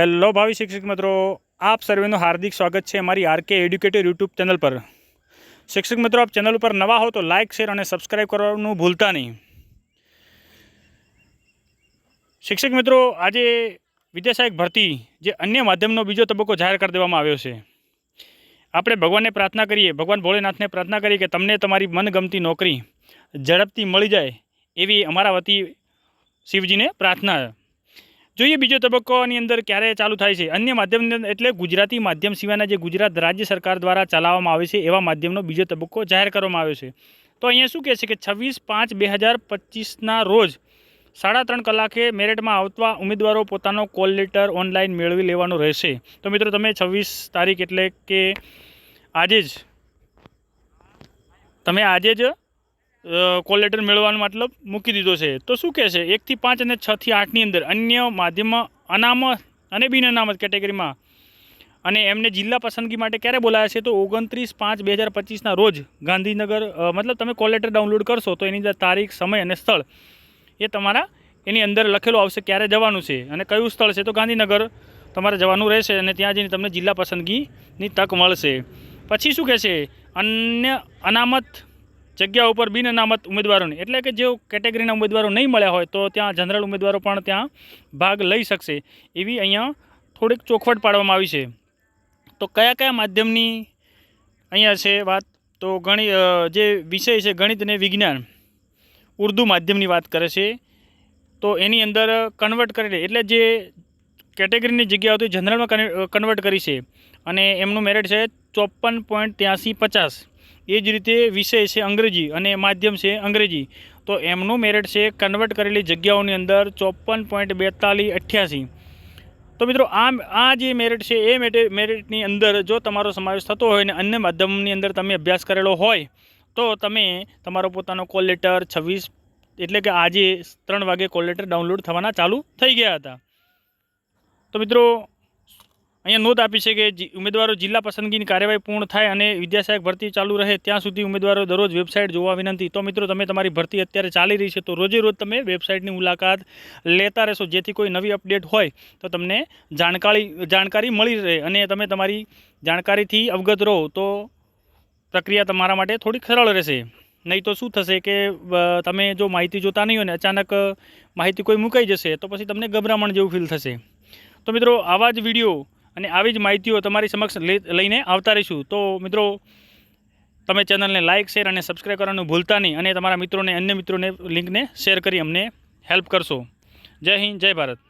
Hello भावी शिक्षक मित्रों, आप सर्वेનું हार्दिक स्वागत है हमारी आरके एड्युकेटर यूट्यूब चैनल पर। शिक्षक मित्रों, आप चैनल पर नवा हो तो लाइक शेर और सब्सक्राइब करवानुं भूलता नहीं। शिक्षक मित्रों, आज विद्या सहायक भर्ती जे अन्य माध्यमનો બીજો તબક્કો જાહેર કરી દેવામાં આવ્યો છે। આપણે ભગવાનને પ્રાર્થના કરીએ, ભગવાન ભોળેનાથને પ્રાર્થના કરીએ કે તમને તમારી મનગમતી નોકરી ઝડપથી મળી જાય એવી અમારા વતી શિવજીને પ્રાર્થના છે। જોઈએ બીજો તબક્કોની અંદર ક્યારે ચાલુ થાય છે। અન્ય માધ્યમ એટલે ગુજરાતી માધ્યમ સિવાયના જે ગુજરાત રાજ્ય સરકાર દ્વારા ચલાવવામાં આવે છે એવા માધ્યમનો બીજો તબક્કો જાહેર કરવામાં આવ્યો છે। તો અહીંયા શું કહે છે કે 26/5/2025ના રોજ 3.5 કલાકે મેરિટમાં આવતા ઉમેદવારો પોતાનો કોલ લેટર ઓનલાઈન મેળવી લેવાનો રહેશે। તો મિત્રો, તમે 26 તારીખ એટલે કે આજે જ કોલ લેટર મેળવવાનો મતલબ મૂકી દીધો છે। તો શું કહે છે, 1 થી 5 અને 6 થી 8ની અંદર અન્ય માધ્યમમાં અનામત અને બિન અનામત કેટેગરીમાં અને એમને જિલ્લા પસંદગી માટે ક્યારે બોલાયા છે? તો 29/5/2025ના રોજ ગાંધીનગર, મતલબ તમે કોલ લેટર ડાઉનલોડ કરશો તો એની અંદર તારીખ, સમય અને સ્થળ એ તમારા એની અંદર લખેલું આવશે ક્યારે જવાનું છે અને કયું સ્થળ છે। તો ગાંધીનગર તમારે જવાનું રહેશે અને ત્યાં જઈને તમને જિલ્લા પસંદગીની તક મળશે। પછી શું કહે છે, અન્ય અનામત જગ્યા ઉપર બિન અનામત ઉમેદવારોને એટલે કે જે કેટેગરીના ઉમેદવારો નહીં મળ્યા હોય તો ત્યાં જનરલ ઉમેદવારો પણ ત્યાં ભાગ લઈ શકશે એવી અહીંયા થોડીક ચોખવટ પાડવામાં આવી છે। તો કયા કયા માધ્યમની અહીંયા છે વાત? તો જે વિષય છે ગણિત અને વિજ્ઞાન ઉર્દુ માધ્યમની વાત કરે છે। તો એની અંદર કન્વર્ટ કરેલી એટલે જે કેટેગરીની જગ્યા હતી જનરલમાં કન્વર્ટ કરી છે અને એમનું મેરિટ છે 54.8350। એ જ રીતે વિષય છે અંગ્રેજી અને માધ્યમ છે અંગ્રેજી, તો એમનું મેરિટ છે કન્વર્ટ કરેલી જગ્યાઓની અંદર 54.4288। તો મિત્રો, આ જે મેરિટ છે એ મેરિટની અંદર જો તમારો સમાવેશ થતો હોય અને અન્ય માધ્યમની અંદર તમે અભ્યાસ કરેલો હોય તો તમે તમારો પોતાનો કોલ લેટર 26 એટલે કે આજે 3 વાગે કોલ લેટર ડાઉનલોડ થવાના ચાલુ થઈ ગયા હતા। તો મિત્રો, અહીંયા નોંધ આપી છે કે ઉમેદવારો જિલ્લા પસંદગીની કાર્યવાહી પૂર્ણ થાય અને વિદ્યા સહાયક ભરતી ચાલુ રહે ત્યાં સુધી ઉમેદવારો દરરોજ વેબસાઇટ જોવા વિનંતી। તો મિત્રો, તમે તમારી ભરતી અત્યારે ચાલી રહી છે તો રોજે રોજ તમે વેબસાઇટની મુલાકાત લેતા રહેશો જેથી કોઈ નવી અપડેટ હોય તો તમને જાણકારી મળી રહે અને તમે તમારી જાણકારીથી અવગત રહો તો પ્રક્રિયા તમારા માટે થોડી સરળ રહેશે। નહીં તો શું થશે કે તમે જો માહિતી જોતા નહીં હોય ને અચાનક માહિતી કોઈ મુકાઈ જશે તો પછી તમને ગભરામણ જેવું ફીલ થશે। તો મિત્રો, આવા જ વિડીયો અને આવી જ માહિતીઓ તમારી સમક્ષ લઈને આવતા રહીશું। તો મિત્રો, તમે ચેનલને લાઇક, શેર અને સબસ્ક્રાઈબ કરવાનું ભૂલતા નહીં અને તમારા મિત્રોને, અન્ય મિત્રોને લિંકને શેર કરી અમને હેલ્પ કરશો। જય હિન્દ, જય ભારત।